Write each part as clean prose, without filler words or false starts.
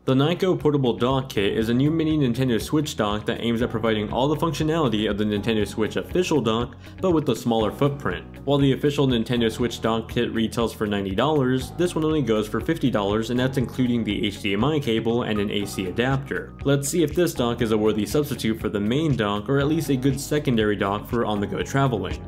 The Nyko Portable Dock Kit is a new mini Nintendo Switch dock that aims at providing all the functionality of the Nintendo Switch official dock, but with a smaller footprint. While the official Nintendo Switch dock kit retails for $90, this one only goes for $50, and that's including the HDMI cable and an AC adapter. Let's see if this dock is a worthy substitute for the main dock, or at least a good secondary dock for on-the-go traveling.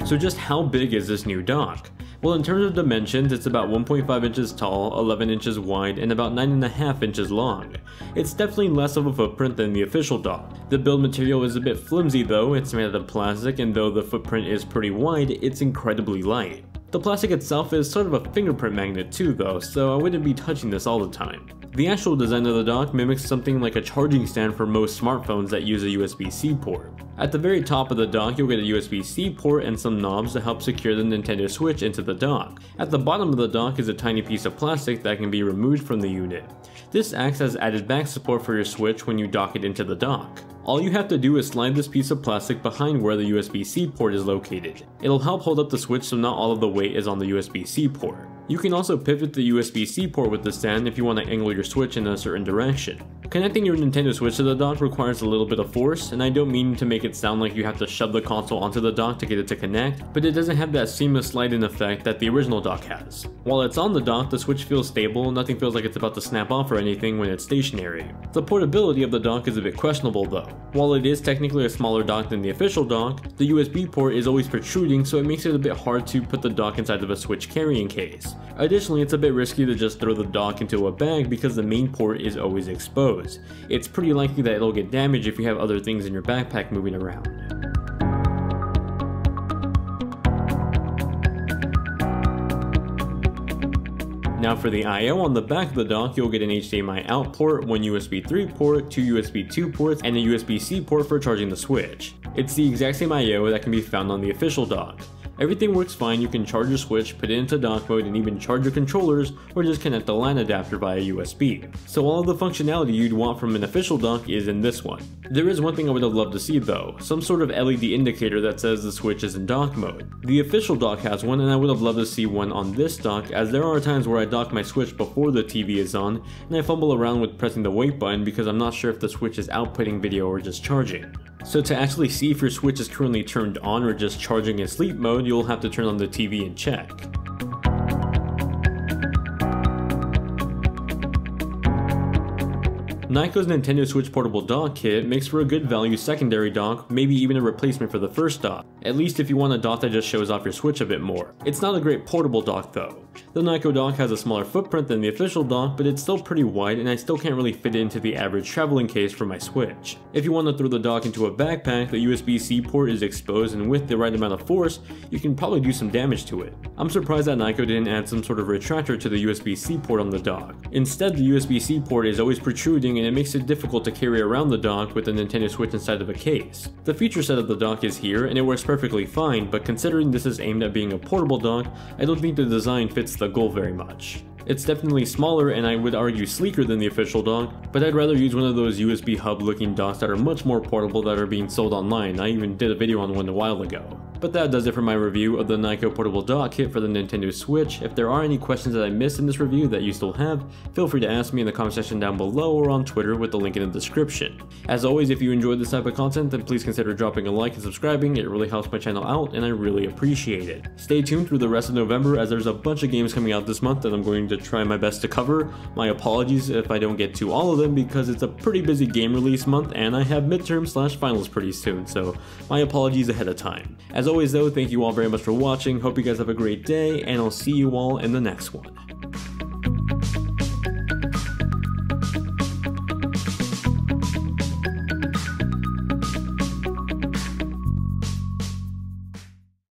So just how big is this new dock? Well, in terms of dimensions, it's about 1.5 inches tall, 11 inches wide, and about 9.5 inches long. It's definitely less of a footprint than the official dock. The build material is a bit flimsy though, it's made out of plastic, and though the footprint is pretty wide, it's incredibly light. The plastic itself is sort of a fingerprint magnet too though, so I wouldn't be touching this all the time. The actual design of the dock mimics something like a charging stand for most smartphones that use a USB-C port. At the very top of the dock, you'll get a USB-C port and some knobs to help secure the Nintendo Switch into the dock. At the bottom of the dock is a tiny piece of plastic that can be removed from the unit. This acts as added back support for your Switch when you dock it into the dock. All you have to do is slide this piece of plastic behind where the USB-C port is located. It'll help hold up the Switch so not all of the weight is on the USB-C port. You can also pivot the USB-C port with the stand if you want to angle your Switch in a certain direction. Connecting your Nintendo Switch to the dock requires a little bit of force, and I don't mean to make it sound like you have to shove the console onto the dock to get it to connect, but it doesn't have that seamless slide-in effect that the original dock has. While it's on the dock, the Switch feels stable, nothing feels like it's about to snap off or anything when it's stationary. The portability of the dock is a bit questionable though. While it is technically a smaller dock than the official dock, the USB port is always protruding, so it makes it a bit hard to put the dock inside of a Switch carrying case. Additionally, it's a bit risky to just throw the dock into a bag because the main port is always exposed. It's pretty likely that it'll get damaged if you have other things in your backpack moving around. Now for the I/O on the back of the dock, you'll get an HDMI out port, one USB 3 port, two USB 2 ports, and a USB-C port for charging the Switch. It's the exact same I/O that can be found on the official dock. Everything works fine, you can charge your Switch, put it into dock mode, and even charge your controllers, or just connect the LAN adapter via USB. So all of the functionality you'd want from an official dock is in this one. There is one thing I would have loved to see though, some sort of LED indicator that says the Switch is in dock mode. The official dock has one, and I would have loved to see one on this dock, as there are times where I dock my Switch before the TV is on, and I fumble around with pressing the wait button because I'm not sure if the Switch is outputting video or just charging. So to actually see if your Switch is currently turned on or just charging in sleep mode, you'll have to turn on the TV and check. Nyko's Nintendo Switch Portable Dock Kit makes for a good value secondary dock, maybe even a replacement for the first dock, at least if you want a dock that just shows off your Switch a bit more. It's not a great portable dock though. The Nyko dock has a smaller footprint than the official dock, but it's still pretty wide and I still can't really fit it into the average traveling case for my Switch. If you want to throw the dock into a backpack, the USB-C port is exposed, and with the right amount of force, you can probably do some damage to it. I'm surprised that Nyko didn't add some sort of retractor to the USB-C port on the dock. Instead, the USB-C port is always protruding and it makes it difficult to carry around the dock with the Nintendo Switch inside of a case. The feature set of the dock is here and it works perfectly fine, but considering this is aimed at being a portable dock, I don't think the design fits the goal very much. It's definitely smaller and I would argue sleeker than the official dock, but I'd rather use one of those USB hub looking docks that are much more portable that are being sold online. I even did a video on one a while ago. But that does it for my review of the Nyko Portable Dock Kit for the Nintendo Switch. If there are any questions that I missed in this review that you still have, feel free to ask me in the comment section down below or on Twitter with the link in the description. As always, if you enjoyed this type of content, then please consider dropping a like and subscribing. It really helps my channel out and I really appreciate it. Stay tuned through the rest of November as there's a bunch of games coming out this month that I'm going to try my best to cover. My apologies if I don't get to all of them because it's a pretty busy game release month and I have midterm/finals pretty soon, so my apologies ahead of time. As always though, thank you all very much for watching, hope you guys have a great day, and I'll see you all in the next one.